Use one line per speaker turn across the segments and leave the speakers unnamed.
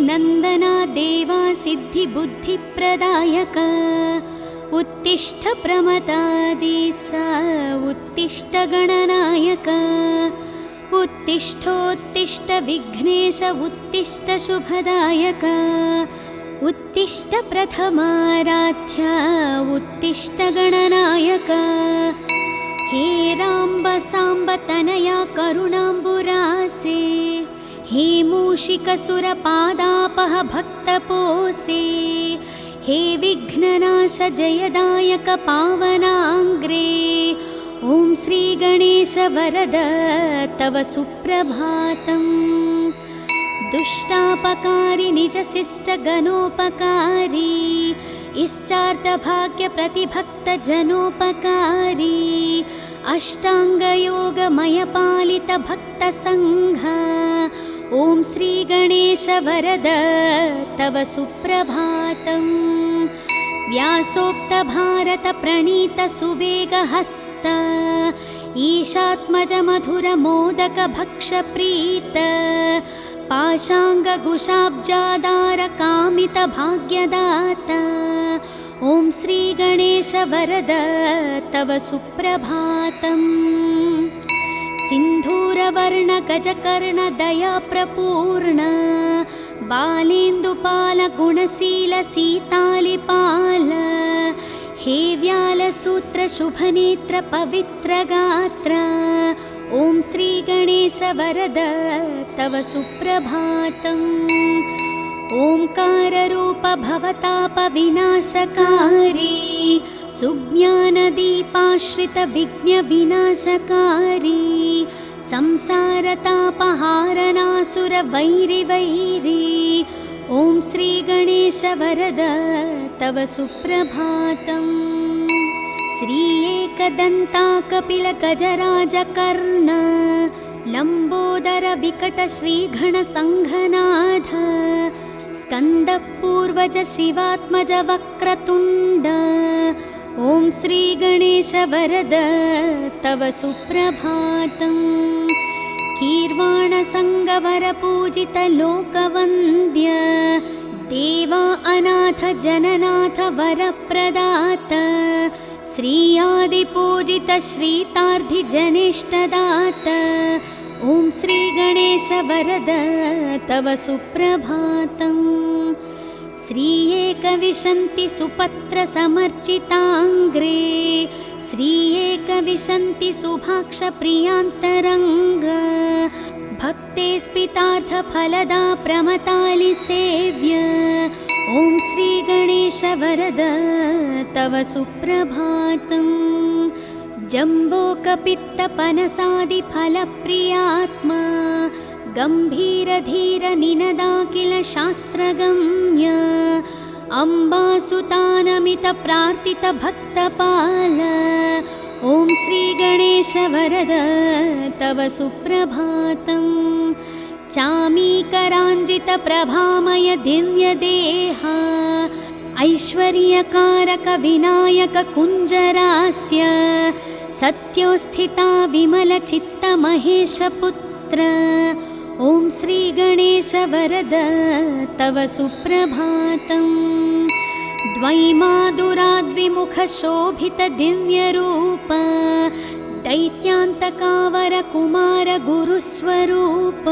नन्दन देवा सिद्धिबुद्धिप्रदायक उत्तिष्ठ प्रमदादिस उत्तिष्ठ गणनायक उत्तिष्ठोत्तिष्ठ विघ्नेश उत्तिष्ठ शुभदायक उत्तिष्ठ प्रथमाराध्य उत्तिष्ठ गणनायक हे राम्ब साम्ब तनया करुणाम्बुरासे हे मूषिकसुरपादापह भक्तपोसे हे विघ्ननाश जयदायक पावनाङ्ग्रे ॐ श्री गणेश वरद तव सुप्रभातम् दुष्टापकारी निजशिष्ट गणोपकारी इष्टार्थभाग्य प्रतिभक्त जनोपकारी अष्टांगयोगमय पालित भक्त संघ ॐ श्री गणेश वरद तव सुप्रभातम् व्यासोक्त भारत प्रणीत सुवेगहस्त ईशात्मज मधुर मोदक भक्ष प्रीत पाशाङ्गकुशाब्जादार कामित भाग्यदाता ॐ श्री गणेश वरद तव सुप्रभातम् सिन्धूरवर्ण गजकर्ण दया प्रपूर्ण बालेन्दुपाल गुणशील सीतालिपाल हे व्यालसूत्र शुभनेत्र पवित्र गात्र ॐ श्री गणेश वरद तव सुप्रभातम् ओंकाररूप भवताप विनाशकारी सुज्ञानदीपाश्रित विघ्न विनाशकारी संसारतापहारनासुर वैरि वैरी ॐ श्री गणेश वरद तव सुप्रभातम् श्री एकदन्ता कपिल गजराज कर्ण लंबोदर विकट श्रीगण संघनाथ स्कंद पूर्वज शिवात्मज वक्रतुंड ॐ श्री गणेश वरद तव सुप्रभातम् कीर्वाण संगवर पूजित लोकवन्द्य देवा अनाथ जननाथ वरप्रदात श्री आदि पूजित श्रीतार्धि जनेष्टदात ॐ श्री गणेश वरद तव सुप्रभातम् श्री एकविंशति सुपत्र समर्चितांग्रे श्री एकविंशति सुभाक्ष प्रियांतरंग भक्ते स्पितार्थ फलदा प्रमतालि सेव्य ॐ श्री गणेश वरद तव सुप्रभातम् जम्बोकपित्त पनसादि फलप्रियात्मा गंभीर धीर निनदाकिल शास्त्रगम्य अम्बासुतानमित प्रार्थित भक्तपाल ॐ श्री गणेश वरद तव सुप्रभातम् चामीकराञ्जित प्रभामय दिव्य देहा ऐश्वर्यकारक विनायक कुञ्जरास्य सत्योस्थिता विमल चित्त महेश पुत्र ॐ श्री गणेश वरद तव सुप्रभातम् द्वैमादुराद्विमुख शोभित दिव्य रूप दैत्यान्तकावर कुमार गुरुस्वरूप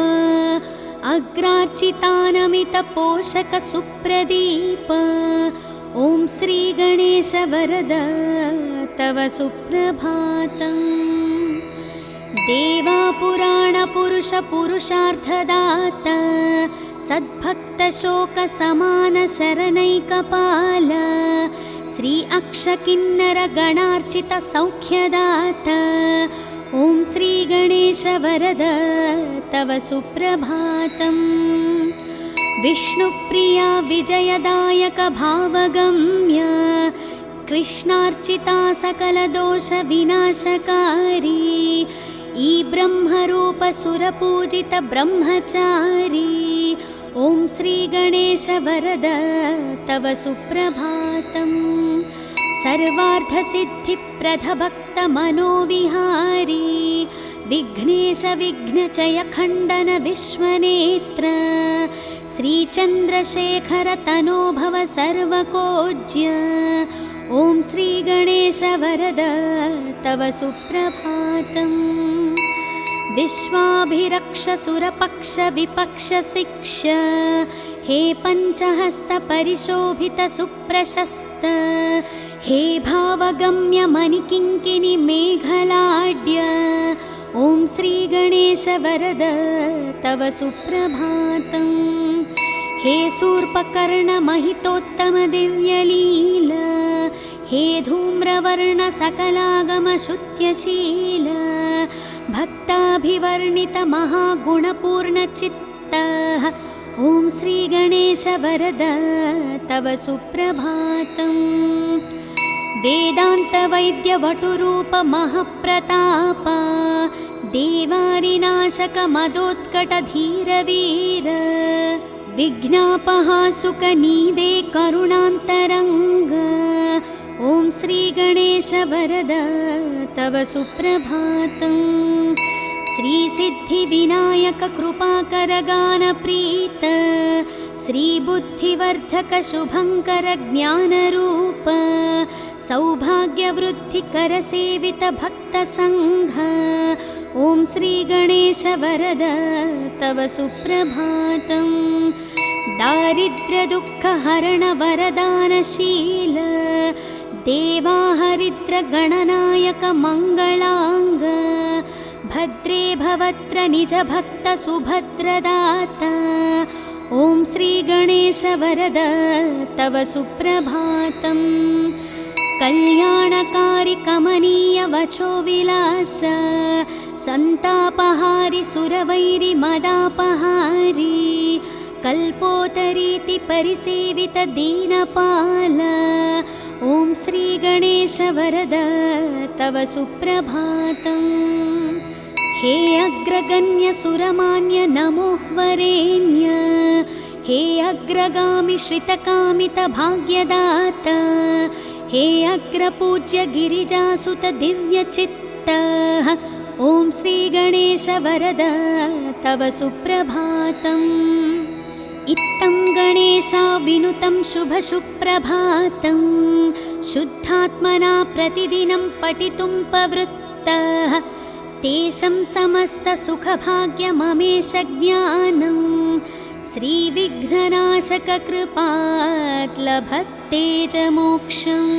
अग्रार्चितानमित पोषक सुप्रदीप ॐ श्री गणेश वरद तव सुप्रभातम् देवा पुराण पुरुष पुरुषार्थदाता सद्भक्त शोक समान शरणैकपाल श्री अक्षकिन्नर गणार्चित सौख्यदाता ॐ श्री गणेश वरद तव सुप्रभातम् विष्णुप्रिया विजयदायक भावगम्य कृष्णार्चिता सकल दोष विनाशकारी ई ब्रह्मरूप सुरपूजित ब्रह्मचारी ॐ श्री गणेश वरद तव सुप्रभातम् सर्वार्थसिद्धिप्रद भक्त मनोविहारी विघ्नेश विघ्नचय खण्डन विश्वनेत्र श्रीचन्द्रशेखर तनो भव सर्वकोज्य। ॐ श्रीगणेश वरद तव सुप्रभातम्। विश्वाभिरक्ष सुरपक्ष विपक्ष शिक्ष हे पञ्चहस्त परिशोभित सुप्रशस्त हे भावगम्य मणिकिङ्किणि मेघलाड्य। ॐ श्रीगणेश वरद तव सुप्रभातम्। हे शूर्पकर्ण महितोत्तम दिव्यलील हे धूम्रवर्ण सकलागम शुद्ध्यशील भक्ताभिवर्णित महागुणपूर्णचित्त। ॐ श्रीगणेश वरद तव सुप्रभातम्। वेदान्तवैद्यवटुरूप महप्रताप देवारिनाशक मदोत्कट धीरवीर विघ्नापहासुकनीदे करुणान्तरङ्ग। ॐ श्रीगणेश वरद तव सुप्रभातम्। श्रीसिद्धिविनायक कृपाकर गानप्रीत श्रीबुद्धिवर्धक शुभङ्कर ज्ञानरूप सौभाग्यवृद्धिकर सेवित भक्तसङ्घ। ॐ श्रीगणेश वरद तव सुप्रभातम्। दारिद्र्यदुःखहरण वरदानशील देवाहरिद्र गणनायक मङ्गलाङ्ग। भद्रे भवत्र निज भक्त सुभद्रदाता। ॐ श्रीगणेश वरद तव सुप्रभातम्। कल्याणकारि कमनीय वचो विलास सन्तापहारि सुरवैरि मदापहारि कल्पोतरीति परिसेवित दीनपाल। ॐ श्रीगणेश वरद तव सुप्रभातम्। हे अग्रगण्य सुरमान्य नमो वरेण्य हे अग्रगामि श्रितकामित भाग्यदाता हे अग्रपूज्य गिरिजासुत दिव्यचित्त। ॐ श्रीगणेश वरद तव सुप्रभातम्। इत्थं गणेशा विनुतं शुभसुप्रभातं शुद्धात्मना प्रतिदिनं पठितुं प्रवृत्तः तेषां समस्तसुखभाग्यममेष ज्ञानं श्रीविघ्ननाशक कृपात् लभते च मोक्षम्।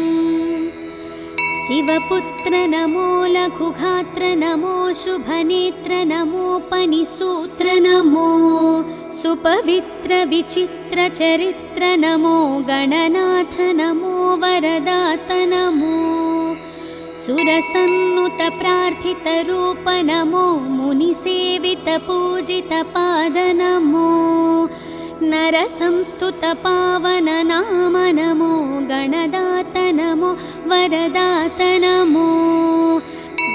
शिवपुत्र नमो लघुगात्र नमो शुभनेत्र नमोपनिसूत्र नमो सुपवित्र विचित्र चरित्र नमो गणनाथ नमो वरदात नमो सुरसन्नुत प्रार्थित रूप नमो मुनिसेवित पूजित पाद नमो नरसंस्तुत पावन नाम नमो गणदात नमो वरदात नमो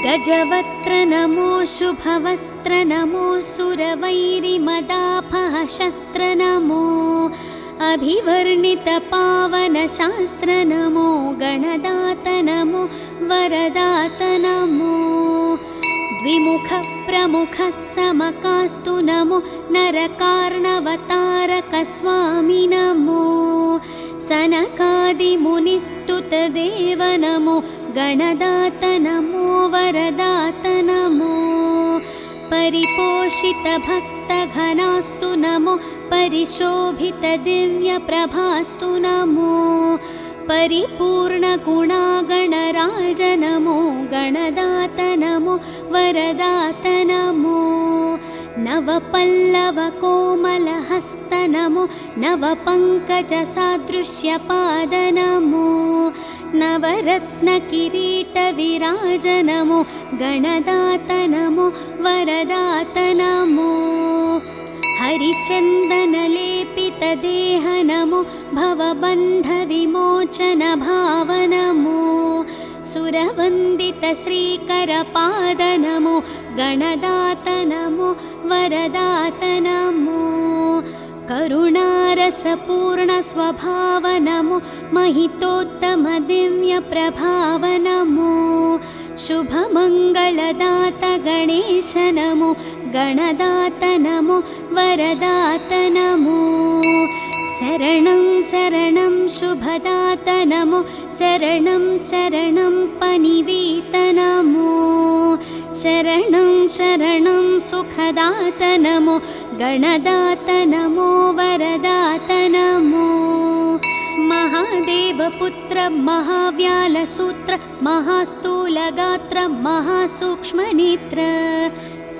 गजवक्त्र नमो शुभवस्त्र नमो सुरवैरिमदापह शस्त्र नमो अभिवर्णित पावन शास्त्र नमो गणदात नमो वरदात नमो द्विमुख प्रमुख समकास्तु नमो नरकार्णवतारक स्वामी नमो सनकादिमुनिस्तुत देव नमो गणदात नमो वरदात नमो परिपोषित भक्त घनास्तु नमो परिशोभित दिव्य प्रभास्तु नमो परिपूर्ण गुणागणराज नमो गणदात नमो वरदात नमो नवपल्लव कोमलहस्त नमो नवपङ्कज सादृश्य पाद नमो नवरत्न किरीट विराज नमो गणदात नमो वरदात नमो हरिचन्दन लेपित देह नमो भवबन्ध विमोचन भाव नमो सुरवन्दित श्रीकर पाद नमो गणदात नमो वरदात नमो करुणारसपूर्ण स्वभाव नमो महितोत्तम दिव्य प्रभाव नमो शुभमङ्गलदात गणेश नमो गणदात नमो वरदात नमो शरणं शरणं शुभदात नमो शरणं शरणं पनिवीत नमो शरणं शरणं सुखदात नमो गणदात नमो वरदात नमो महादेवपुत्र महाव्यालसूत्र महास्थूलगात्र महासूक्ष्मनेत्र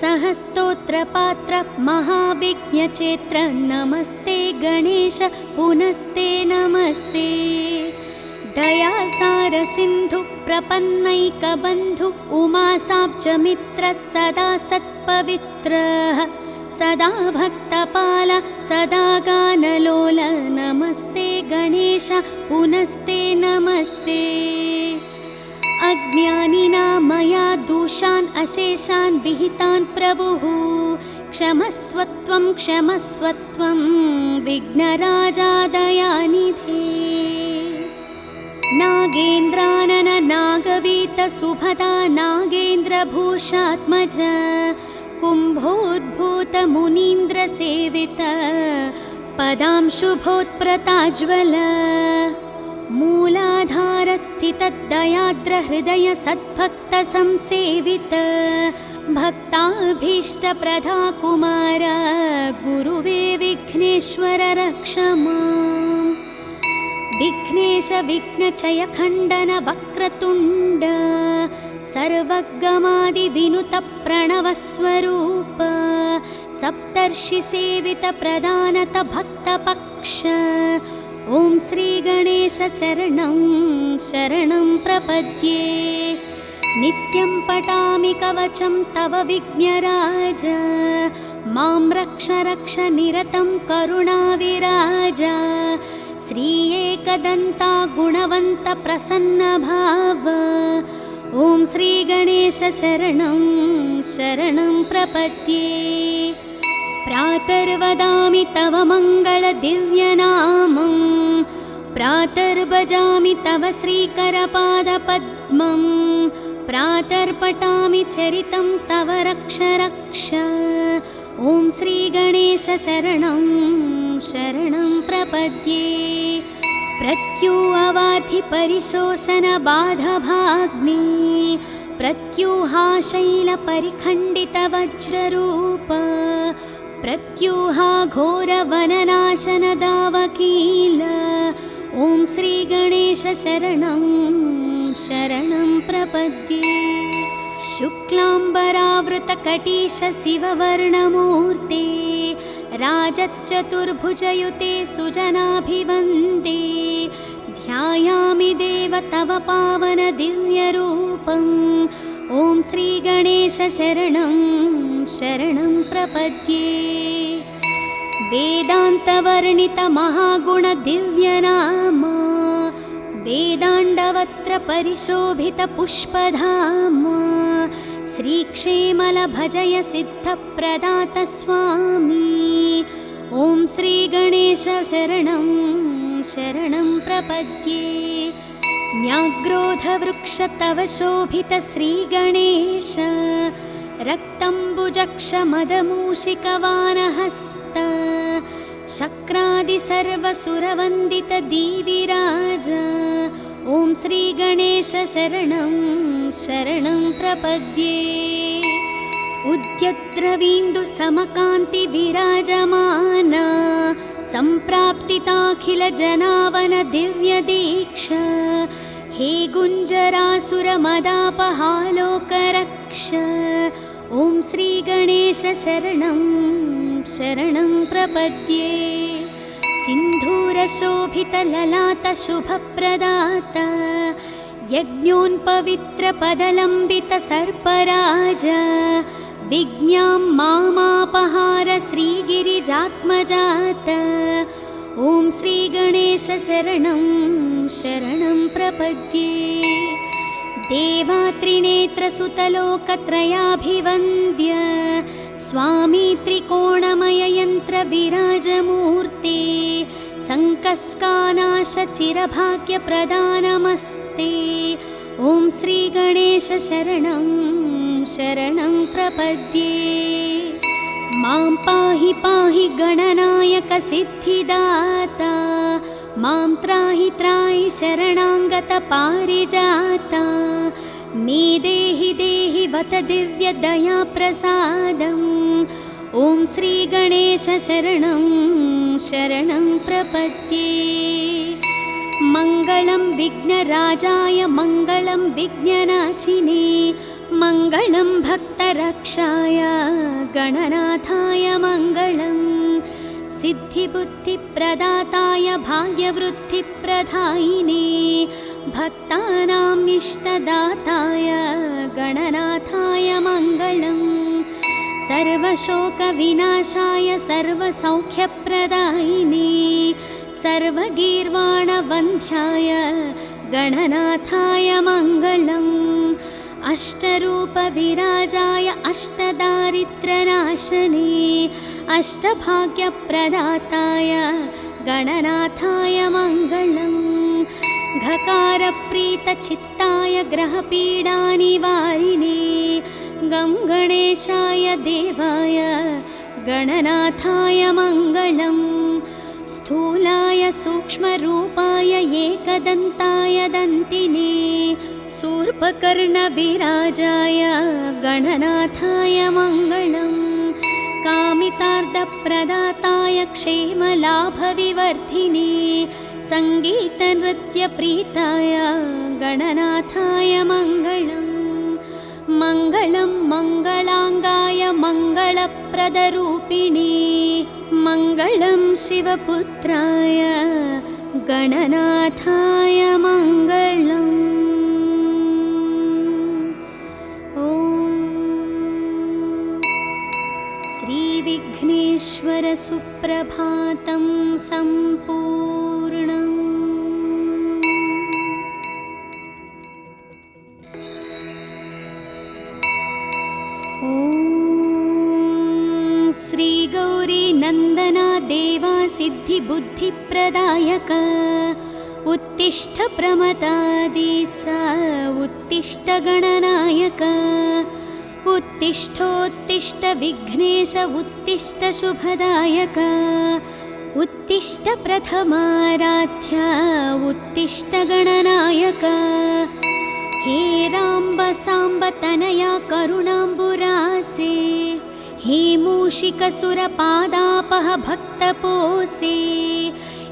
सहस्तोत्रपात्र महाविघ्नचेत्र नमस्ते गणेश पुनस्ते नमस्ते दयासार सिन्धु प्रपन्नैकबन्धु उमासाब्जमित्र सदा सत्पवित्रः सदा भक्तपाल सदा गानलोल नमस्ते गणेश पुनस्ते नमस्ते अज्ञानिना मया दोषान् अशेषान् विहितान् प्रभुः क्षमस्वत्वं विघ्नराजा दयानिधे नागेन्द्रानन नागवीत सुभदा नागेन्द्रभूषात्मज कुम्भोद्भूत मुनीन्द्रसेवित पदांशुभोत्प्रताज्वल मूलाधारस्थितदयाद्रहृदय सद्भक्तसंसेवित भक्ताभीष्टप्रदा कुमार गुरुवे विघ्नेश्वर रक्ष माम् विघ्नेश विघ्नचय खण्डन वक्रतुण्ड सर्वगमादिविनुत प्रणवस्वरूप सप्तर्षिसेवित प्रदानत भक्तपक्ष ॐ श्रीगणेश शरणं शरणं प्रपद्ये नित्यं पठामि कवचं तव विघ्नराज मां रक्ष रक्ष निरतं करुणाविराज श्री एकदन्ता गुणवन्त प्रसन्नभाव ॐ श्रीगणेश शरणं शरणं प्रपद्ये प्रातर्वदामि तव मङ्गलदिव्यनामं प्रातर्भजामि तव श्रीकरपादपद्मं प्रातर्पठामि चरितं तव रक्ष रक्ष ॐ श्रीगणेश शरणं शरणं प्रपद्ये प्रत्यूहवार्धि परिशोषणबाधभाग्ने प्रत्यूहाशैलपरिखण्डितवज्ररूप प्रत्यूहा घोरवननाशनदावकील ॐ श्रीगणेश शरणं शरणं प्रपद्ये शुक्लाम्बरावृतकटीश शिववर्णमूर्ते राजच्चतुर्भुजयुते सुजनाभिवन्दे ध्यायामि देव तव पावन दिव्यरूपम् ॐ श्रीगणेश शरणं शरणं प्रपद्ये वेदान्तवर्णित महागुण दिव्यनाम वेदाण्डवत्र परिशोभित पुष्पधाम श्रीक्षेमल भजय सिद्धप्रदात स्वामी ॐ श्रीगणेश शरणं शरणं प्रपद्ये न्याग्रोधवृक्ष तव शोभित श्रीगणेश रक्तम्बुजक्षमदमूषिकवानहस्त शक्रादि सर्वसुरवन्दित दीविराज ॐ श्रीगणेश शरणं शरणं प्रपद्ये उद्यद्रवीन्दु समकान्ति विराजमान सम्प्राप्तिताखिल जनावन दिव्य दीक्षा हे गुञ्जरासुरमदापहालोकरक्ष ॐ श्रीगणेश शरणं शरणं प्रपद्ये सिन्धूरशोभितललाटशुभप्रदात यज्ञोन्पवित्रपदलम्बितसर्पराज विज्ञां मामापहार श्रीगिरिजात्मजात ॐ श्रीगणेश शरणं शरणं प्रपद्ये देवात्रिनेत्रसुतलोकत्रयाभिवन्द्य स्वामी त्रिकोणमययन्त्रविराजमूर्ते सङ्कस्कानाशचिरभाग्यप्रदानमस्ते ॐ श्रीगणेश शरणं शरणं प्रपद्ये मां पाहि पाहि गणनायक सिद्धिदाता मां त्राहि त्राहि शरणागत पारिजाता मे देहि देहि वत दिव्य दया प्रसादम् ॐ श्री गणेश शरणं शरणं प्रपद्ये मङ्गलं विघ्नराजाय मङ्गलं विघ्ननाशिने मङ्गलं भक्तरक्षाय गणनाथाय मङ्गलम् सिद्धिबुद्धिप्रदाताय भाग्यवृद्धिप्रदायिने भक्तानाम् इष्टदाताय गणनाथाय मङ्गलम् सर्वशोकविनाशाय सर्वसौख्यप्रदायिने सर्वगीर्वाणवन्ध्याय गणनाथाय मङ्गलम् अष्टरूपविराजाय अष्टदारिद्र्यनाशने अष्टभाग्यप्रदाताय गणनाथाय मङ्गलम् घकारप्रीतचित्ताय ग्रहपीडानिवारिणे गं गणेशाय देवाय गणनाथाय मङ्गलम् स्थूलाय सूक्ष्मरूपाय एकदन्ताय दन्तिने शूर्पकर्णविराजाय गणनाथाय मङ्गलम् कामितार्थप्रदाताय क्षेमलाभविवर्धिने सङ्गीतनृत्यप्रीताय गणनाथाय मङ्गलम् मङ्गलं मङ्गलाङ्गाय मङ्गलप्रदरूपिणे मङ्गलं शिवपुत्राय गणनाथाय मङ्गलम् ॐ श्रीविघ्नेश्वर सुप्रभातं सम्पूर्णम् श्रीगौरी नन्दना देवा सिद्धिबुद्धिप्रदायक उत्तिष्ठ प्रमदादिस उत्तिष्ठ गणनायक उत्तिष्ठोत्तिष्ठ विघ्नेश उत्तिष्ठ शुभदायक उत्तिष्ठ प्रथमाराध्य उत्तिष्ठ गणनायक हे राम्ब साम्ब तनया करुणाम्बुरासे हे मूषिकसुरपादापह भक्तपोसे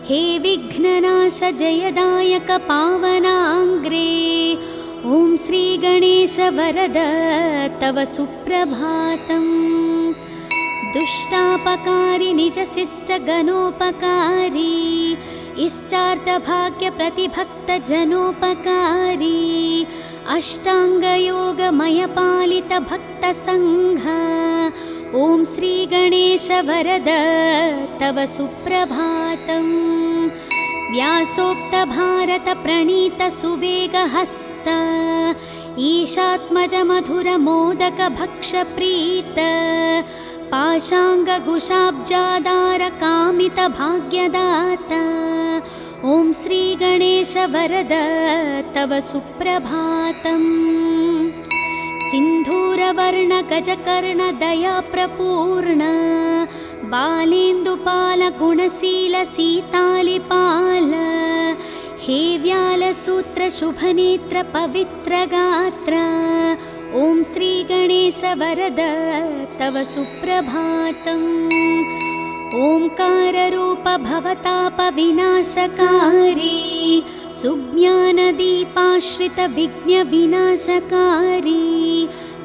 हे विघ्ननाश जयदायक पावनाङ्ग्रे ॐ श्रीगणेश वरद तव सुप्रभातम् दुष्टापकारी निजशिष्ट गणोपकारी इष्टार्थभाग्यप्रतिभक्तजनोपकारी अष्टाङ्गयोगमयपालितभक्तसङ्घ ॐ श्रीगणेश वरद तव सुप्रभातम् व्यासोक्तभारतप्रणीतसुवेगहस्त ईशात्मजमधुरमोदकभक्षप्रीत पाशाङ्गकुशाब्जादारकामितभाग्यदाता ॐ श्रीगणेश वरद तव सुप्रभातम् सिन्धूरवर्णगजकर्णदयाप्रपूर्ण बालेन्दुपालगुणशीलसीतालिपाल हे व्यालसूत्रशुभनेत्रपवित्रगात्र ॐ श्रीगणेश वरद तव सुप्रभातम् ओंकाररूप भवतापविनाशकारी सुज्ञानदीपाश्रितविघ्नविनाशकारी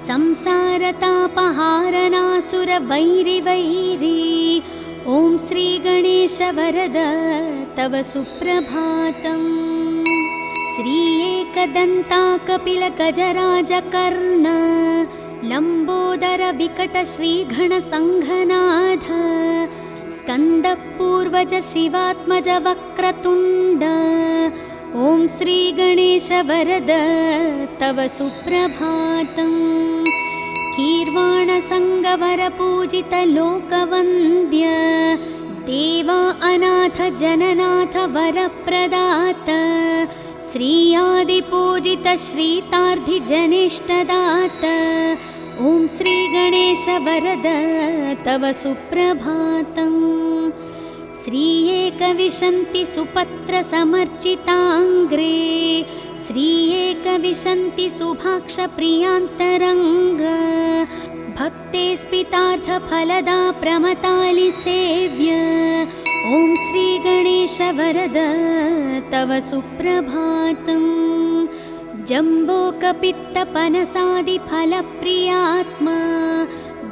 संसारतापहारनासुरवैरिवैरी ॐ श्रीगणेश वरद तव सुप्रभातम् श्री एकदन्ता कपिलगजराजकर्ण लम्बोदर विकट श्रीगणसङ्घनाथ स्कन्दपूर्वज शिवात्मज वक्रतुण्ड ॐ श्रीगणेश वरद तव सुप्रभातम् कीर्वाणसङ्गवरपूजित लोकवन्द्य देवा अनाथ जननाथ वरप्रदात श्री आदिपूजित श्रीतार्धिजनेष्टदात ॐ श्रीगणेश वरद तव सुप्रभातम्। श्री एकविशन्ति सुपत्रसमर्चिताङ्ग्रे श्री एकविशन्ति सुभाक्षप्रियान्तरङ्ग भक्ते स्पितार्थफलदा प्रमतालिसेव्य ॐ श्रीगणेश वरद तव सुप्रभातम्। जम्बोकपित्तपनसादिफलप्रियात्मा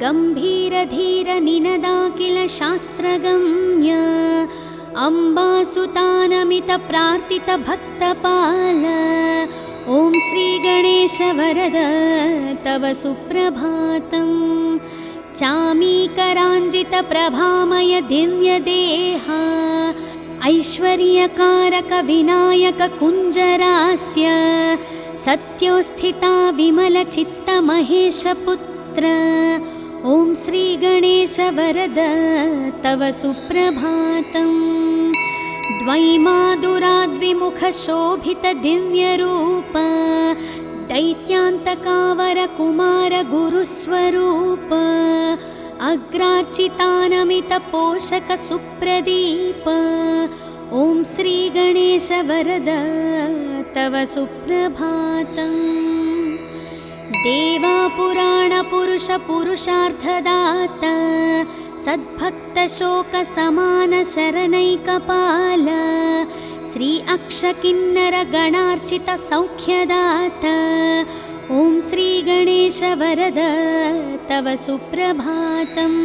गम्भीरधीरनिनदाखिल शास्त्रगम्य अम्बासुतानमितप्रार्थितभक्तपाल ॐ श्रीगणेश वरद तव सुप्रभातम्। चामीकराञ्जितप्रभामय दिव्यदेहा ऐश्वर्यकारक विनायक कुञ्जरास्य सत्योस्थिता विमलचित्तमहेशपुत्र ॐ श्रीगणेश वरद तव सुप्रभातम्। द्वैमादुराद्विमुखशोभितदिव्यरूप दैत्यान्तकावरकुमार गुरुस्वरूप अग्रार्चितानमितपोषकसुप्रदीप ॐ श्रीगणेश वरद तव सुप्रभातम्। देवापुराणपुरुषपुरुषार्थदाता सद्भक्तशोकसमानशरणैकपाल श्री अक्षकिन्नरगणार्चितसौख्यदाता ॐ श्रीगणेश वरद तव सुप्रभातम्।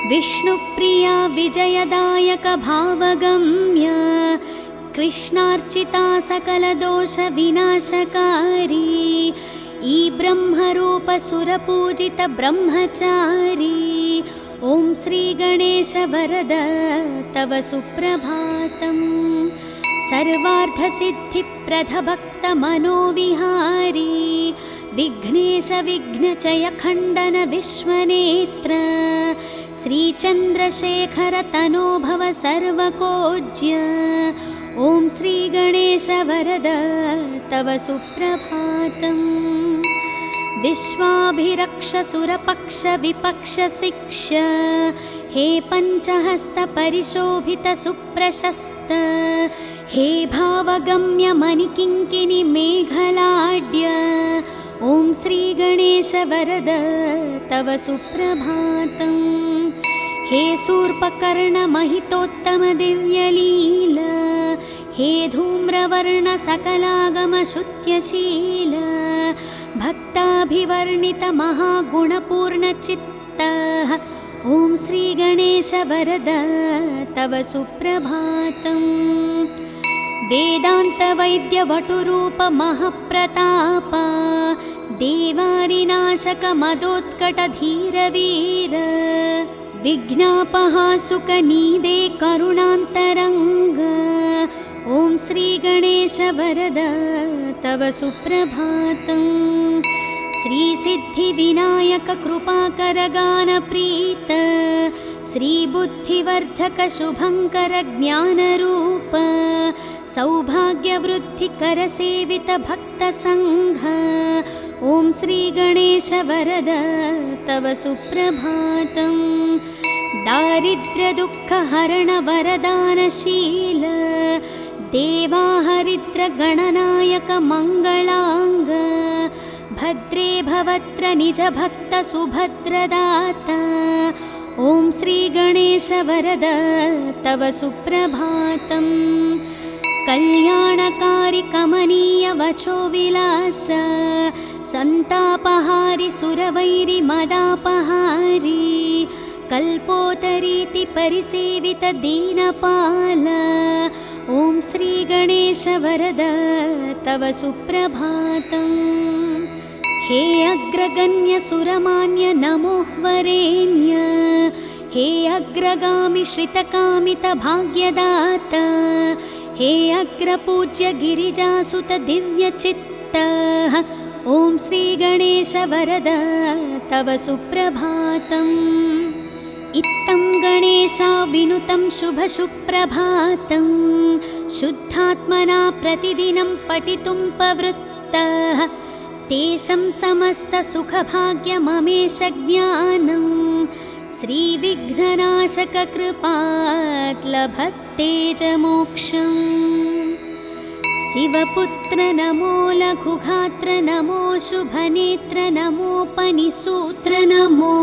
विष्णुप्रिया विजयदायक भावगम्य कृष्णार्चिता सकलदोषविनाशकारी ई ब्रह्मरूप सुरपूजित ब्रह्मचारी ॐ श्रीगणेश वरद तव सुप्रभातम्। सर्वार्थसिद्धिप्रदभक्तमनोविहारी विघ्नेश विघ्नचय खण्डन विश्वनेत्र श्रीचन्द्रशेखर तनोभव सर्वकोज्य ॐ श्रीगणेश वरद तव सुप्रभातम्। विश्वाभिरक्ष सुरपक्ष विपक्ष शिक्ष हे पञ्चहस्त परिशोभित सुप्रशस्त हे भावगम्य मणिकिङ्किणि मेघलाड्य ॐ श्रीगणेश वरद तव सुप्रभातम्। हे शूर्पकर्ण महितोत्तम दिव्यलील हे धूम्रवर्ण सकलागम शुत्यशील भक्ताभिवर्णित महागुणपूर्णचित्त ॐ श्रीगणेश वरद तव सुप्रभातम्। वेदान्तवैद्यवटुरूप महप्रताप देवारिनाशक मदोत्कटधीरवीर विघ्नापहासुकनीदे करुणान्तरङ्ग ॐ श्रीगणेश वरद तव सुप्रभातम्। श्रीसिद्धिविनायक कृपाकर गानप्रीत श्रीबुद्धिवर्धक शुभङ्कर ज्ञानरूप सौभाग्यवृद्धिकर सेवित भक्तसङ्घ ॐ श्रीगणेश वरद तव सुप्रभातम्। दारिद्र्यदुःखहरण वरदानशील देवाहरिद्र गणनायक मङ्गलाङ्ग भद्रे भवत्र निज भक्त सुभद्रदाता ॐ श्रीगणेश वरद तव सुप्रभातम्। कल्याणकारि कमनीय वचो विलास संतापहारि सुरवैरि मदापहारी कल्पोतरीति परिसेवित दीनपाल ॐ श्रीगणेश वरद तव सुप्रभातम्। हे अग्रगण्य सुरमान्य नमो वरेण्य हे अग्रगामि श्रितकामित भाग्यदाता हे अग्रपूज्य गिरिजासुत दिव्यचित्त ॐ श्रीगणेश वरद तव सुप्रभातम्। इत्थं गणेशा विनुतं शुभसुप्रभातं शुद्धात्मना प्रतिदिनं पठितुं प्रवृत्तः तेषं समस्तसुखभाग्यममेष ज्ञानं श्रीविघ्ननाशककृपात् लभते च मोक्षम्। शिवपुत्र नमो लघुगात्र नमो शुभनेत्र नमोपनिसूत्र नमो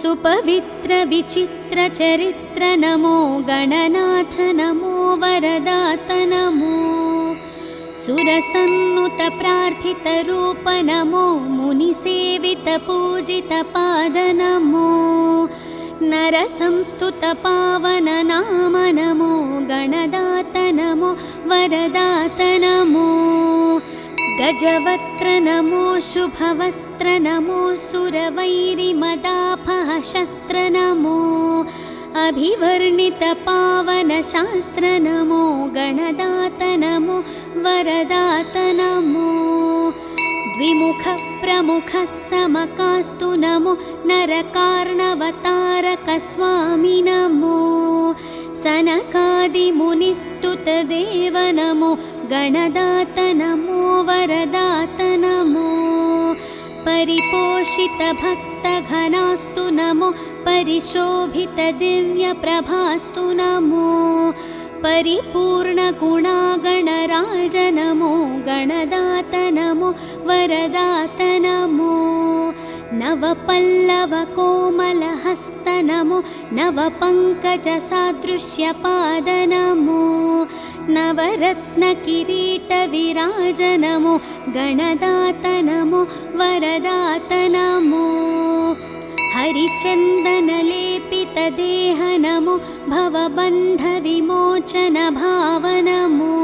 सुपवित्र विचित्र चरित्र नमो गणनाथ नमो वरदात नमो सुरसन्नुत प्रार्थितरूप नमो मुनिसेवित पूजित पाद नमो नरसंस्तुत पावन नाम नमो गणदात नमो वरदात नमो गजवक्त्र नमो शुभवस्त्र नमो सुरवैरिमदापह शस्त्र नमो अभिवर्णित पावन शास्त्र नमो गणदात नमो वरदात नमो द्विमुख प्रमुख समकास्तु नमो नरकार्णवतारक स्वामी नमो सनकादिमुनिस्तुत देव नमो गणदात नमो वरदात नमो परिपोषित भक्तघनास्तु नमो परिशोभित दिव्यप्रभास्तु नमो परिपूर्णगुणागणराज नमो गणदात नमो वरदात नमो नवपल्लवकोमलहस्त नमो नवपङ्कजसादृश्यपाद नमो नवरत्नकिरीटविराज नमो गणदात नमो वरदात नमो हरिचन्दनलेपितदेह नमो भवबन्धविमोचन भाव नमो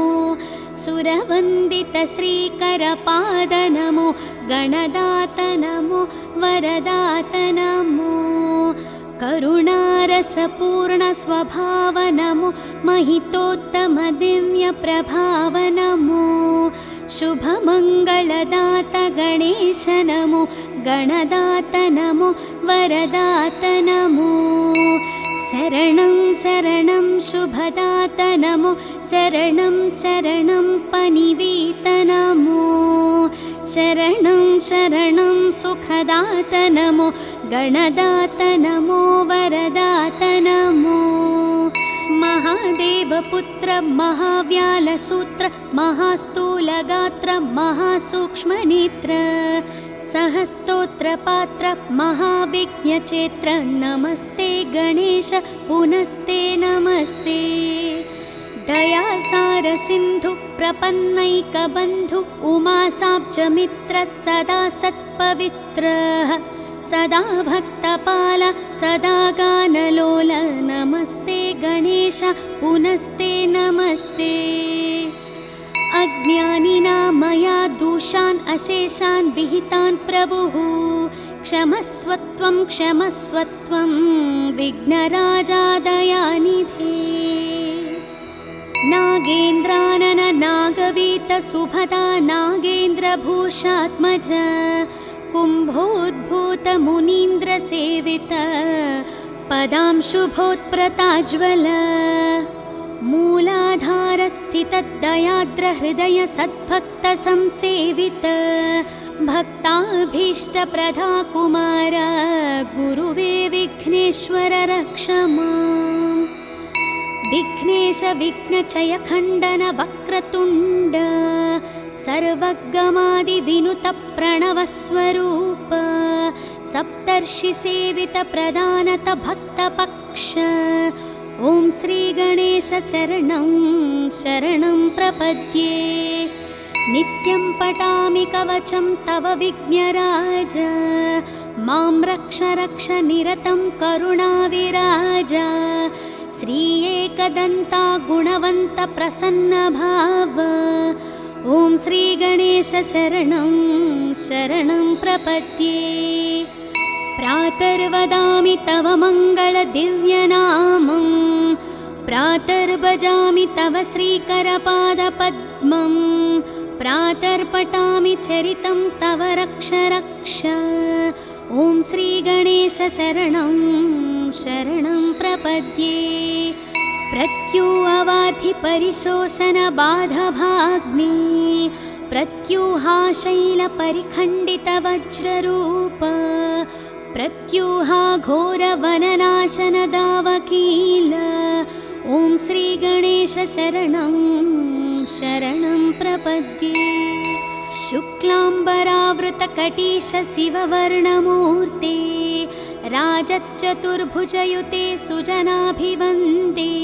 सुरवन्दित श्रीकरपाद नमो गणदात नमो वरदात नमो करुणारसपूर्ण स्वभाव नमो महितोत्तम दिव्यप्रभाव नमो शुभमङ्गलदात गणेश नमो गणदात नमो वरदात नमो शरणं शरणं शुभदात नमो शरणं शरणं पनिवीत नमो शरणं शरणं सुखदात नमो गणदात नमो वरदात नमो महादेवपुत्र महाव्यालसूत्र महास्थूलगात्र महासूक्ष्मनेत्र सहस्तोत्रपात्र महाविघ्नचेत्र नमस्ते गणेश पुनस्ते नमस्ते दयासार सिन्धु प्रपन्नैकबन्धु उमासाब्जमित्र सदा सत्पवित्रः सदा भक्तपाल सदा गानलोल नमस्ते गणेश पुनस्ते नमस्ते अज्ञानिना मया दोषान् अशेषान् विहितान् प्रभुः क्षमस्वत्वं विघ्नराजा दयानिधे नागेन्द्रानन नागवीत सुभदा नागेन्द्रभूषात्मज कुम्भोद्भूत मुनीन्द्र सेवित पदांशुभोत्प्रताज्वल मूलाधार स्थित दयाद्र हृदय सद्भक्त संसेवित भक्ताभीष्ट प्रदा कुमार गुरुवे विघ्नेश्वर रक्ष माम् विघ्नेश विघ्नचय खण्डन वक्रतुण्ड सर्वगमादि विनुत प्रणवस्वरूप सप्तर्षि सेवित प्रदानत भक्तपक्ष ॐ श्री गणेश शरणं शरणं प्रपद्ये नित्यं पठामि कवचं तव विघ्नराज मां रक्ष रक्ष निरतं करुणाविराज श्री एकदन्ता गुणवन्त प्रसन्न भाव ॐ श्री गणेश शरणं शरणं प्रपद्ये प्रातर्वदामि तव मङ्गल दिव्यनामं प्रातर्भजामि तव श्रीकरपादपद्मं प्रातर्पठामि चरितं तव रक्ष रक्ष ॐ श्री गणेश शरणं शरणं प्रपद्ये प्रत्युवार्थि परिशोषण बाधभाग्ने प्रत्यूहाशैलपरिखण्डितवज्ररूप प्रत्यूहा घोरवननाशनदावकील ॐ श्रीगणेश शरणं शरणं प्रपद्ये। शुक्लाम्बरावृतकटीश शिववर्णमूर्ते राजच्चतुर्भुजयुते सुजनाभिवन्दे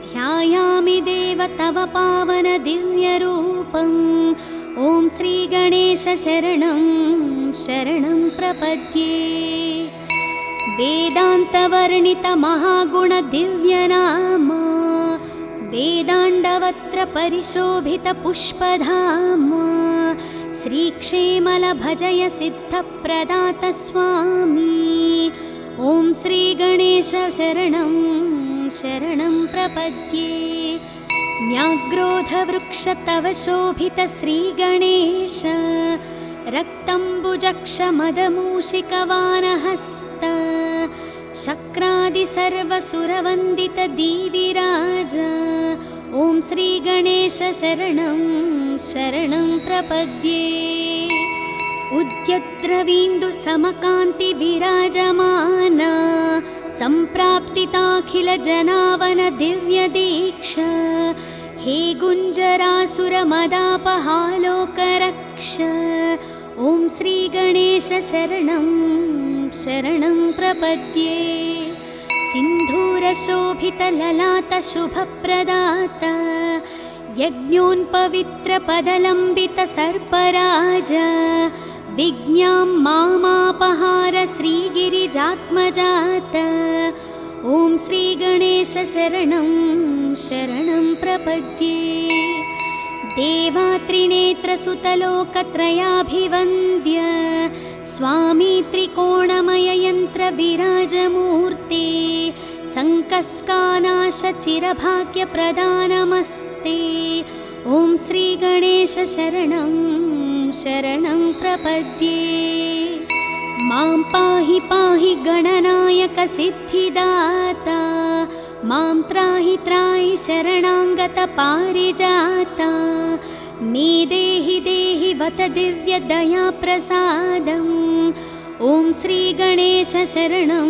ध्यायामि देव तव पावन दिव्यरूपम् ॐ श्रीगणेश शरणं शरणं प्रपद्ये। वेदान्तवर्णितमहागुणदिव्यनाम वेदाण्डवत्र परिशोभितपुष्पधाम श्रीक्षेमलभजय सिद्धप्रदात स्वामी ॐ श्रीगणेश शरणं शरणं प्रपद्ये। न्याग्रोधवृक्ष तव शोभित श्रीगणेश रक्तम्बुजक्षमदमूषिकवानहस्त शक्रादि सर्वसुरवन्दित दीविराज ॐ श्रीगणेश शरणं शरणं प्रपद्ये। उद्यद्रवीन्दु समकान्ति विराजमान सम्प्राप्तिताखिल जनावन दिव्य दीक्षा हे गुञ्जरासुरमदापहालोकरक्ष ॐ श्रीगणेश शरणं शरणं प्रपद्ये। सिन्धूरशोभितललाटशुभप्रदात यज्ञोन्पवित्रपदलम्बितसर्पराज विज्ञां मामापहार श्रीगिरिजात्मजात ॐ श्रीगणेश शरणं शरणं प्रपद्ये। देवात्रिनेत्रसुतलोकत्रयाभिवन्द्य स्वामी त्रिकोणमययन्त्रविराजमूर्ते सङ्कस्कानाशचिरभाग्यप्रदानमस्ते ॐ श्रीगणेश शरणं शरणं प्रपद्ये। मां पाहि पाहि गणनायक सिद्धिदाता मां त्राहि त्राहि शरणाङ्गत पारिजाता मे देहि देहि वत दिव्यदयाप्रसादम् ॐ श्रीगणेश शरणं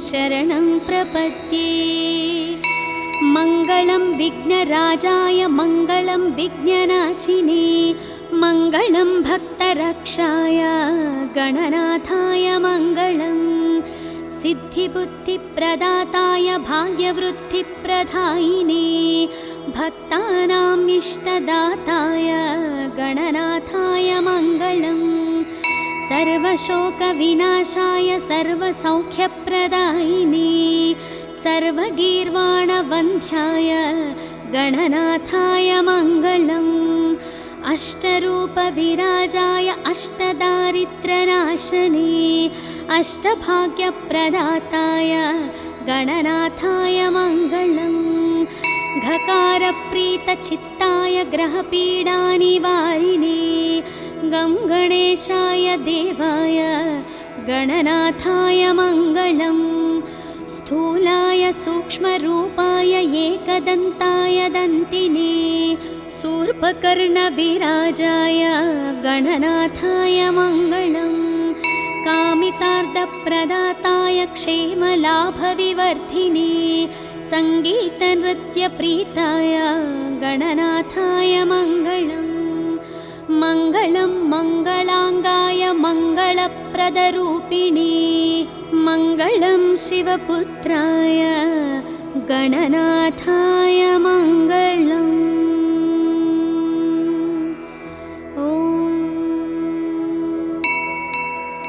शरणं प्रपद्ये। मङ्गलं विघ्नराजाय मङ्गलं विघ्ननाशिने मङ्गलं भक्तरक्षाय गणनाथाय मङ्गलम् सिद्धिबुद्धिप्रदाताय भाग्यवृद्धिप्रदायिने भक्तानाम् इष्टदाताय गणनाथाय मङ्गलम् सर्वशोकविनाशाय सर्वसौख्यप्रदायिने सर्वगीर्वाणवन्ध्याय गणनाथाय मङ्गलम् अष्टरूपविराजाय अष्टदारिद्र्यनाशने अष्टभाग्यप्रदाताय गणनाथाय मङ्गलम् घकारप्रीतचित्ताय ग्रहपीडानिवारिणे गं गणेशाय देवाय गणनाथाय मङ्गलम् स्थूलाय सूक्ष्मरूपाय एकदन्ताय दन्तिने शूर्पकर्णविराजाय गणनाथाय मङ्गलम् कामितार्थप्रदाताय क्षेमलाभविवर्धिने सङ्गीतनृत्यप्रीताय गणनाथाय मङ्गलम् मङ्गलं मङ्गलाङ्गाय मङ्गलप्रदरूपिणे मङ्गलं शिवपुत्राय गणनाथाय मङ्गलम् ॐ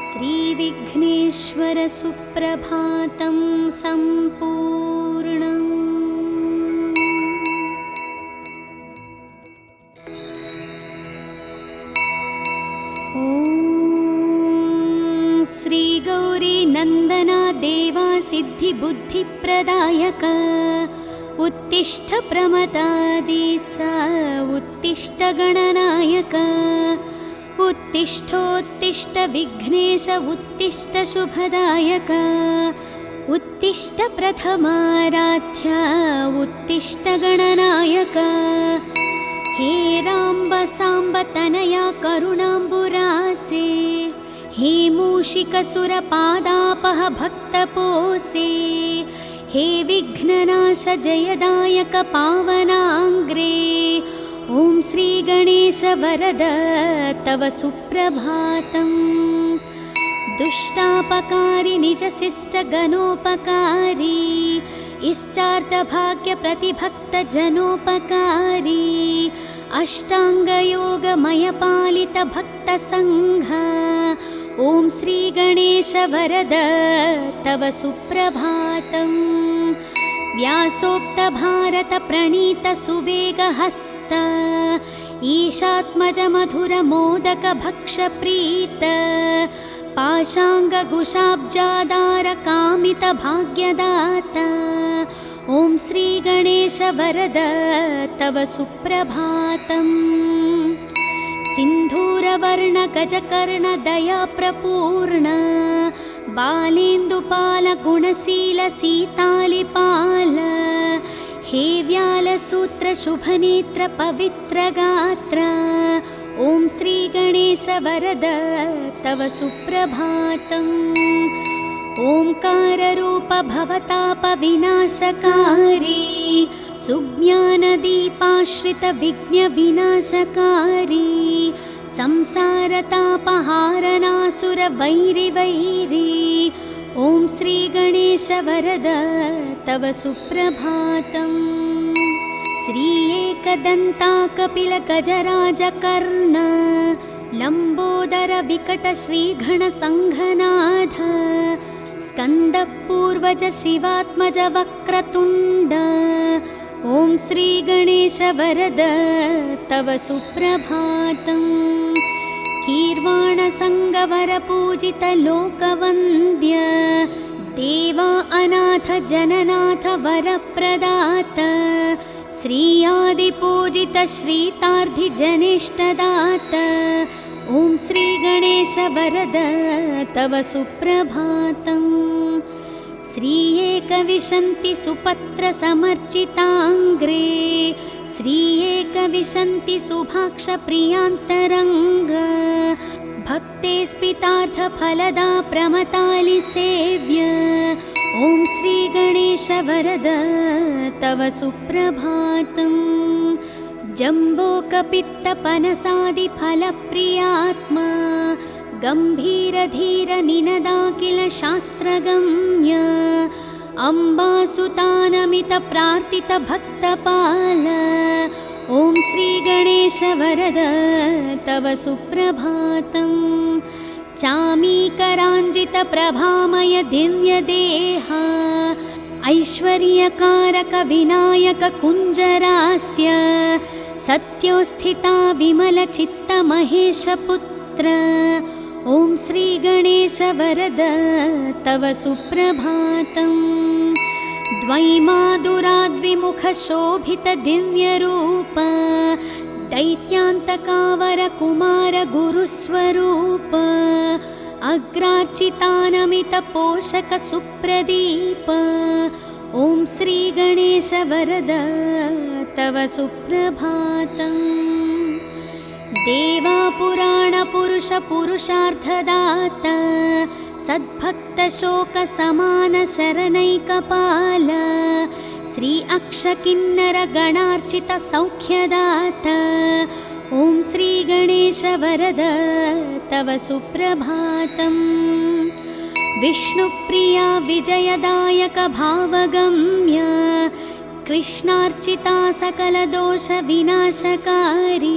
श्रीविघ्नेश्वर सुप्रभातं सम्पूर्णम्। श्रीगौरी नन्दना देवा सिद्धिबुद्धिप्रदायक उत्तिष्ठ प्रमदादिस उत्तिष्ठ गणनायक उत्तिष्ठोत्तिष्ठ विघ्नेश उत्तिष्ठ शुभदायक उत्तिष्ठ प्रथमाराध्य उत्तिष्ठ गणनायक हे राम्ब साम्ब तनया करुणाम्बुरासे हे मूषिकसुरपादापह भक्तपोसे हे विघ्ननाश जयदायक पावनाङ्ग्रे ॐ श्रीगणेश वरद तव सुप्रभातम् दुष्टापकारि निजशिष्टगणोपकारी इष्टार्थभाग्यप्रतिभक्तजनोपकारी अष्टाङ्गयोगमयपालितभक्तसङ्घ ॐ श्रीगणेश वरद तव सुप्रभातम् व्यासोक्तभारतप्रणीतसुवेगहस्त ईशात्मजमधुरमोदकभक्षप्रीत पाशाङ्गकुशाब्जादारकामितभाग्यदाता ॐ श्रीगणेश वरद तव सुप्रभातम् सिन्धूरवर्णगजकर्णदयाप्रपूर्ण बालेन्दुपालगुणशीलसीतालिपाल हे व्यालसूत्रशुभनेत्रपवित्रगात्र ॐ श्रीगणेश वरद तव सुप्रभातम् ओंकाररूप भवतापविनाशकारी सुज्ञानदीपाश्रितविघ्नविनाशकारी संसारतापहारनासुरवैरिवैरी ॐ श्रीगणेश वरद तव सुप्रभातम् श्री एकदन्ता कपिलगजराजकर्ण लम्बोदर विकट श्रीगणसङ्घनाथ स्कन्दपूर्वज शिवात्मज वक्रतुण्ड ॐ श्रीगणेश वरद तव सुप्रभातम् कीर्वाणसङ्गवरपूजित लोकवन्द्य देवा अनाथ जननाथ वरप्रदात श्रीयादिपूजित श्रीतार्धिजनेष्टदात ॐ श्रीगणेश वरद तव सुप्रभातम् श्री एकविंशति सुपत्र समर्चिताङ्ग्रे श्री एकविंशति सुभाक्ष प्रियान्तरङ्ग भक्ते स्पितार्थ फलदा प्रमतालि सेव्य ॐ श्रीगणेश वरद तव सुप्रभातम् जम्बोकपित्तपनसादिफलप्रियात्मा गम्भीरधीर निनदाखिल शास्त्रगम्य अम्बासुतानमित प्रार्थित भक्तपाल ॐ श्रीगणेश वरद तव सुप्रभातम् चामीकराञ्जित प्रभामय दिव्यदेहा ऐश्वर्यकारक विनायक कुञ्जरास्य सत्योस्थिता विमलचित्त महेशपुत्र ॐ श्रीगणेश वरद तव सुप्रभातम् द्वैमादुराद्विमुख शोभित दिव्यरूप दैत्यान्तकावर कुमार गुरुस्वरूप अग्रार्चितानमित पोषक सुप्रदीप ॐ श्रीगणेश वरद तव सुप्रभातम् देवा पुराण पुरुष पुरुषार्थदाता सद्भक्त शोक समान शरणैकपाल श्री अक्षकिन्नर गणार्चित सौख्यदाता ॐ श्रीगणेश वरद तव सुप्रभातम् विष्णुप्रिया विजयदायक भावगम्य कृष्णार्चिता सकलदोष विनाशकारी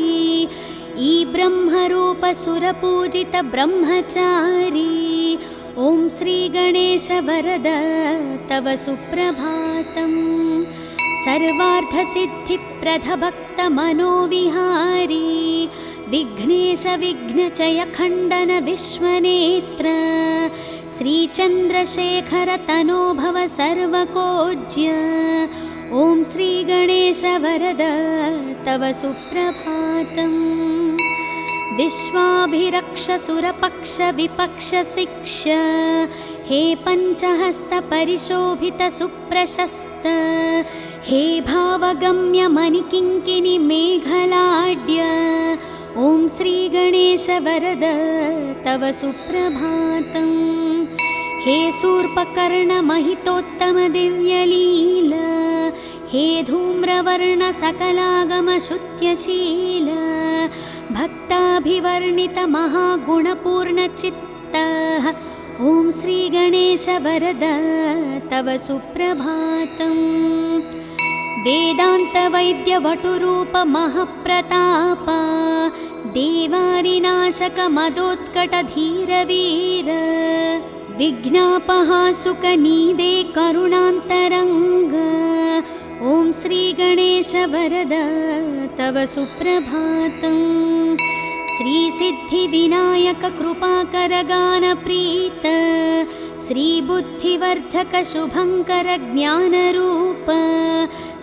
ई ब्रह्मरूप सुरपूजित ब्रह्मचारी ॐ श्रीगणेश वरद तव सुप्रभातम् सर्वार्थसिद्धिप्रद भक्त मनोविहारी विघ्नेश विघ्नचय खण्डन विश्वनेत्र श्रीचन्द्रशेखर तनो भव सर्वकोज्य ॐ श्रीगणेश वरद तव सुप्रभातम् विश्वाभिरक्ष सुरपक्ष विपक्ष शिक्ष हे पञ्चहस्त परिशोभित सुप्रशस्त हे भावगम्य मणिकिङ्किणि मेघलाड्य ॐ श्रीगणेश वरद तव सुप्रभातम्। हे शूर्पकर्ण महितोत्तम दिव्यलील हे धूम्रवर्ण सकलागम शुद्ध्यशील भक्ताभिवर्णित महागुणपूर्णचित्त ॐ श्रीगणेश वरद तव सुप्रभातम्। वेदान्तवैद्यवटुरूप महप्रताप देवारिनाशक मदोत्कट धीरवीर विघ्नापहासुकनीदे करुणान्तरङ्ग ॐ श्रीगणेश वरद तव सुप्रभातम्। श्रीसिद्धिविनायक कृपाकर गानप्रीत श्रीबुद्धिवर्धक शुभङ्कर ज्ञानरूप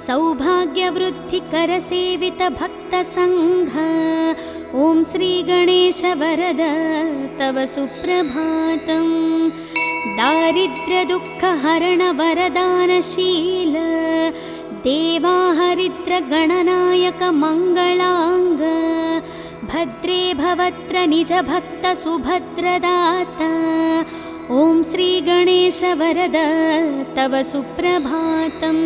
सौभाग्यवृद्धिकर सेवित भक्तसङ्घ ॐ श्रीगणेश वरद तव सुप्रभातम्। दारिद्र्यदुःखहरण वरदानशील देवाहरिद्र गणनायक मङ्गलाङ्ग भद्रे भवत्र निज भक्त सुभद्रदाता ॐ श्रीगणेश वरद तव सुप्रभातम्।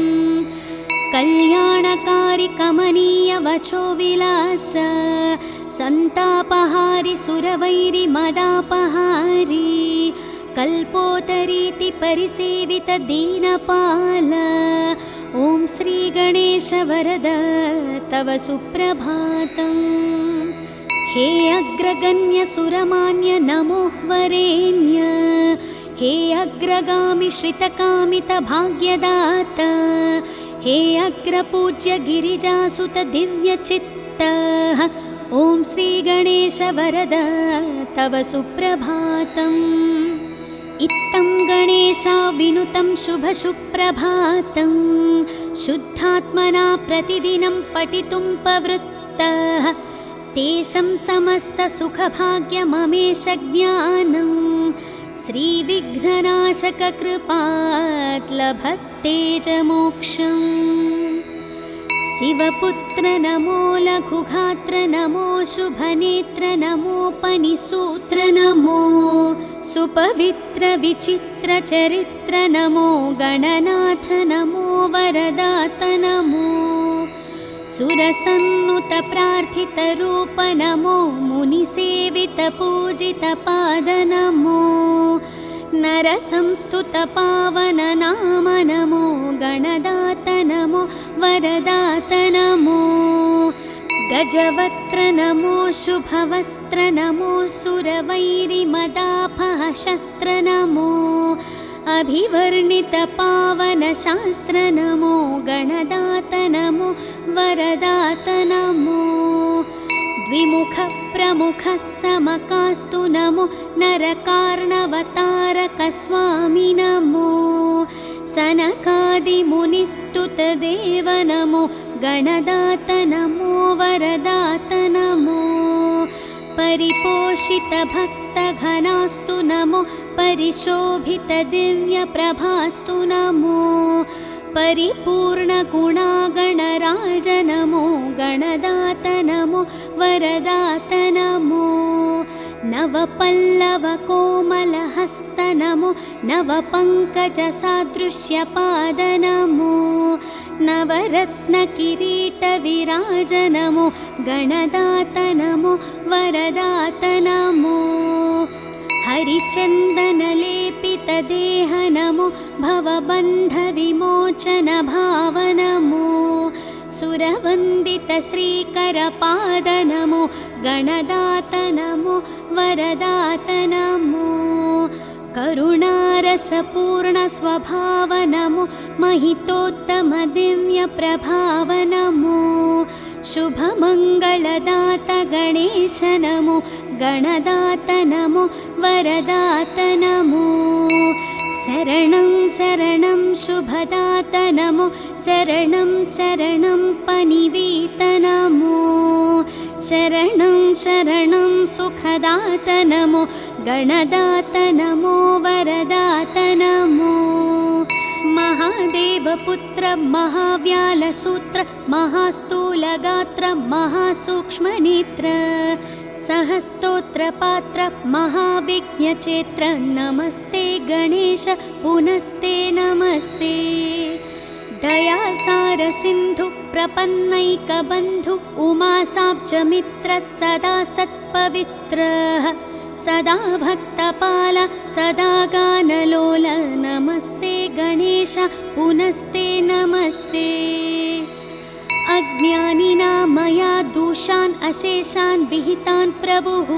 कल्याणकारि कमनीय वचो विलास सन्तापहारि सुरवैरि मदापहारि कल्पोतरीति परिसेवित दीनपाल ॐ श्रीगणेश वरद तव सुप्रभातम्। हे अग्रगण्य सुरमान्य नमो वरेण्य हे अग्रगामि श्रितकामित भाग्यदाता हे अग्रपूज्य गिरिजासुत दिव्यचित्त ॐ श्रीगणेश वरद तव सुप्रभातम्। इत्थं गणेशा विनुतं शुभसुप्रभातं शुद्धात्मना प्रतिदिनं पठितुं प्रवृत्तः तेषां समस्तसुखभाग्यममेष ज्ञानं श्रीविघ्ननाशक कृपात् लभते च मोक्षम्। शिवपुत्र नमो लघुगात्र नमो शुभनेत्र नमोपनिसूत्र नमो सुपवित्र विचित्र चरित्र नमो गणनाथ नमो वरदात नमो सुरसन्नुत प्रार्थित रूप नमो मुनिसेवित पूजित पाद नमो नरसंस्तुत पावन नाम नमो गणदात नमो वरदात नमो गजवक्त्र नमो शुभवस्त्र नमो सुरवैरिमदापह शस्त्र नमो अभिवर्णित पावन शास्त्र नमो गणदात नमो वरदात नमो द्विमुख प्रमुख समकास्तु नमो नरकार्णवतारक स्वामी नमो सनकादिमुनिस्तुत देव नमो गणदात नमो वरदात नमो परिपोषित भक्त घनास्तु नमो परिशोभित दिव्य प्रभास्तु नमो परिपूर्ण गुणागणराज नमो गणदात नमो वरदात नमो नवपल्लव कोमलहस्त नमो नवपङ्कजसादृश्यपाद नमो नवरत्न किरीट विराज नमो गणदात नमो वरदात नमो हरिचन्दन लेपित देह नमो भवबन्ध विमोचन भाव नमो सुरवन्दित श्रीकर पाद नमो गणदात नमो वरदात नमो करुणारसपूर्ण स्वभाव नमो महितोत्तम दिव्य प्रभाव नमो शुभमङ्गलदात गणेश नमो गणदात नमो वरदात नमो शरणं शरणं शुभदात नमो शरणं शरणं पनिवीत नमो शरणं शरणं सुखदात नमो गणदात नमो वरदात नमो महादेवपुत्र महाव्यालसूत्र महास्थूलगात्र महासूक्ष्मनेत्र सहस्तोत्रपात्र महाविज्ञचेत्र नमस्ते गणेश पुनस्ते नमस्ते दयासारसिन्धु प्रपन्नैकबन्धु उमासाब्जमित्र सदा सत्पवित्रः सदा भक्तपाल सदा गानलोल नमस्ते गणेश पुनस्ते नमस्ते अज्ञानिना मया दोषान् अशेषान् विहितान् प्रभुः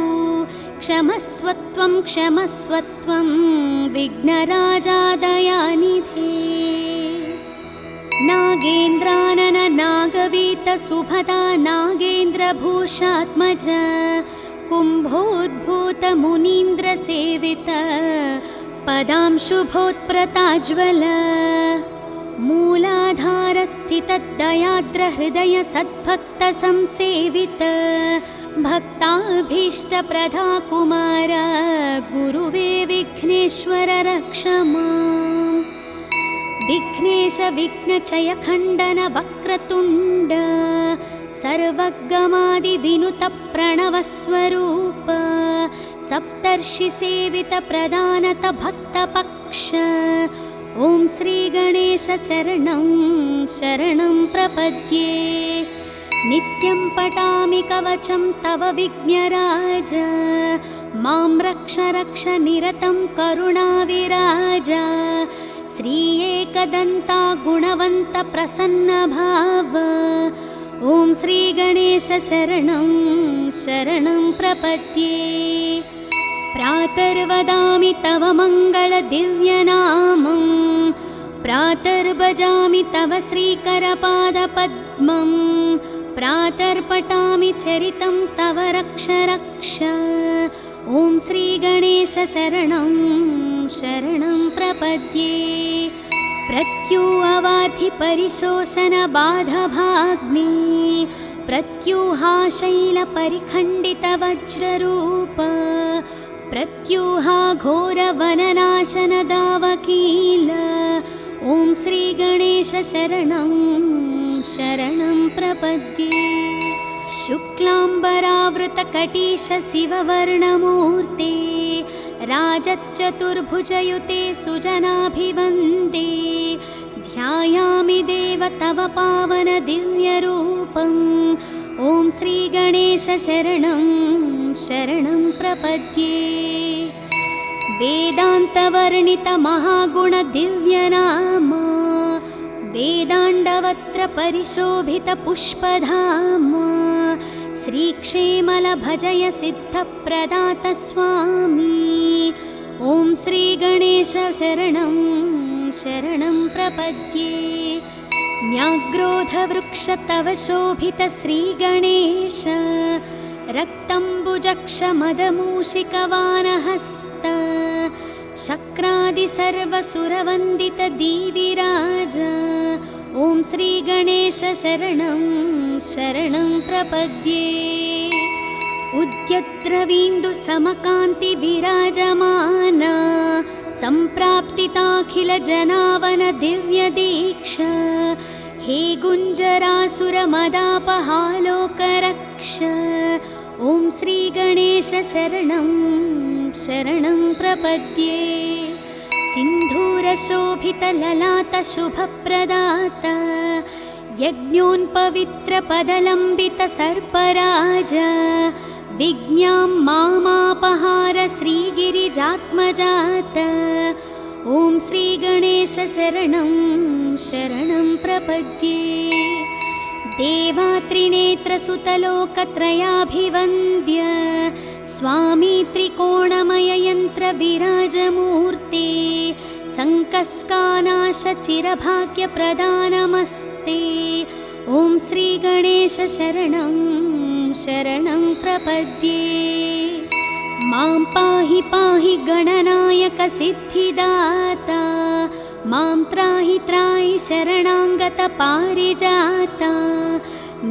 क्षमस्वत्वं विघ्नराजा दयानिधे नागेन्द्रानन नागवीत सुभदा नागेन्द्रभूषात्मज कुम्भोद्भूत मुनीन्द्रसेवित पदांशुभोत्प्रताज्वल मूलाधारस्थितदयाद्रहृदय सद्भक्तसंसेवित भक्ताभीष्टप्रदा कुमार गुरुवे विघ्नेश्वर रक्ष माम् विघ्नेश विघ्नचय खण्डन वक्रतुण्ड सर्वगमादिविनुत प्रणवस्वरूप सप्तर्षिसेवित प्रदानत भक्तपक्ष ॐ श्रीगणेश शरणं शरणं प्रपद्ये नित्यं पठामि कवचं तव विघ्नराज मां रक्ष रक्ष निरतं करुणाविराज श्री एकदन्ता गुणवन्त प्रसन्नभाव ॐ श्रीगणेश शरणं शरणं प्रपद्ये प्रातर्वदामि तव मङ्गलदिव्यनामं प्रातर्भजामि तव श्रीकरपादपद्मं प्रातर्पठामि चरितं तव रक्ष रक्ष ॐ श्रीगणेश शरणं शरणं प्रपद्ये प्रत्यूहवार्धि परिशोषणबाधभाग्ने प्रत्यूहाशैलपरिखण्डितवज्ररूप प्रत्यूहा घोरवननाशनदावकील ॐ श्रीगणेश शरणं शरणं प्रपद्ये शुक्लाम्बरावृतकटीश शिववर्णमूर्ते राजच्चतुर्भुजयुते सुजनाभिवन्दे ध्यायामि देव तव पावन दिव्यरूपम् ॐ श्रीगणेश शरणं शरणं प्रपद्ये वेदान्तवर्णित महागुण दिव्यनाम वेदाण्डवत्र परिशोभित पुष्पधाम श्रीक्षेमल भजय सिद्धप्रदात स्वामी ॐ श्रीगणेश शरणं शरणं प्रपद्ये न्याग्रोधवृक्ष तव शोभित श्रीगणेश रक्तम्बुजक्षमदमूषिकवानहस्त शक्रादिसर्वसुरवन्दित दीविराज ॐ श्रीगणेश शरणं शरणं प्रपद्ये उद्यद्रवीन्दु समकान्ति विराजमान सम्प्राप्तिताखिल जनावन दिव्य दीक्षा हे गुञ्जरासुरमदापहालोकरक्ष ॐ श्रीगणेश शरणं शरणं प्रपद्ये सिन्धूरशोभितललाटशुभप्रदात यज्ञोन्पवित्रपदलम्बितसर्पराज विज्ञां मामापहार श्रीगिरिजात्मजात ॐ श्रीगणेश शरणं शरणं प्रपद्ये देवात्रिनेत्रसुतलोकत्रयाभिवन्द्य स्वामी त्रिकोणमययन्त्रविराजमूर्ते सङ्कस्कानाशचिरभाग्यप्रदानमस्ते ॐ श्रीगणेश शरणं शरणं प्रपद्ये मां पाहि पाहि गणनायक सिद्धिदाता मां त्राहि त्राहि शरणाङ्गत पारिजाता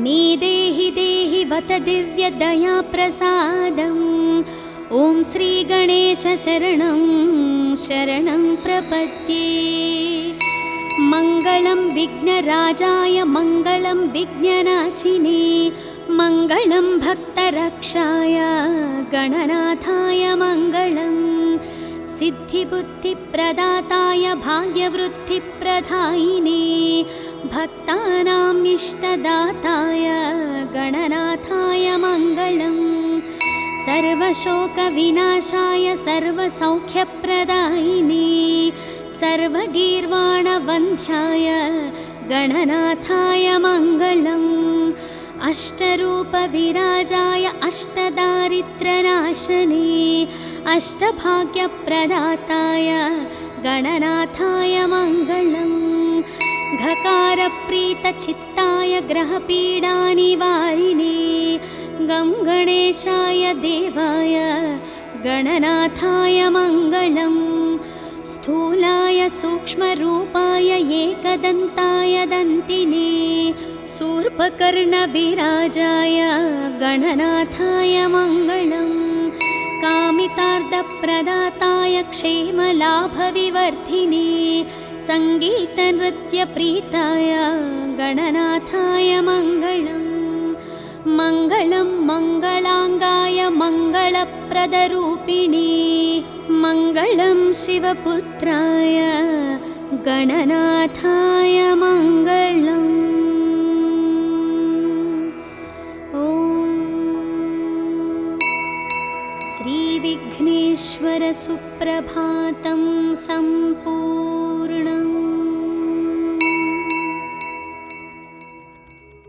मे देहि देहि वत दिव्यदयाप्रसादम् ॐ श्रीगणेश शरणं शरणं प्रपद्ये मङ्गलं विघ्नराजाय मङ्गलं विघ्ननाशिने मङ्गलं भक्तरक्षाय गणनाथाय मङ्गलं सिद्धिबुद्धिप्रदाताय भाग्यवृद्धिप्रदायिने भक्तानाम् इष्टदाताय गणनाथाय मङ्गलम् सर्वशोकविनाशाय सर्वसौख्यप्रदायिने सर्वगीर्वाणवन्ध्याय गणनाथाय मङ्गलम् अष्टरूपविराजाय अष्टदारिद्र्यनाशने अष्टभाग्यप्रदाताय गणनाथाय मङ्गलम् घकारप्रीतचित्ताय ग्रहपीडानिवारिणे गं गणेशाय देवाय गणनाथाय मङ्गलम् स्थूलाय सूक्ष्मरूपाय एकदन्ताय दन्तिने शूर्पकर्णविराजाय गणनाथाय मङ्गलम् कामितार्थप्रदाताय क्षेमलाभविवर्धिने सङ्गीतनृत्यप्रीताय गणनाथाय मङ्गलम् मङ्गलं मङ्गलाङ्गाय मङ्गलप्रदरूपिणे मङ्गलं शिवपुत्राय गणनाथाय मङ्गलम् ॐ श्रीविघ्नेश्वर सुप्रभातं सम्पूर्णम्।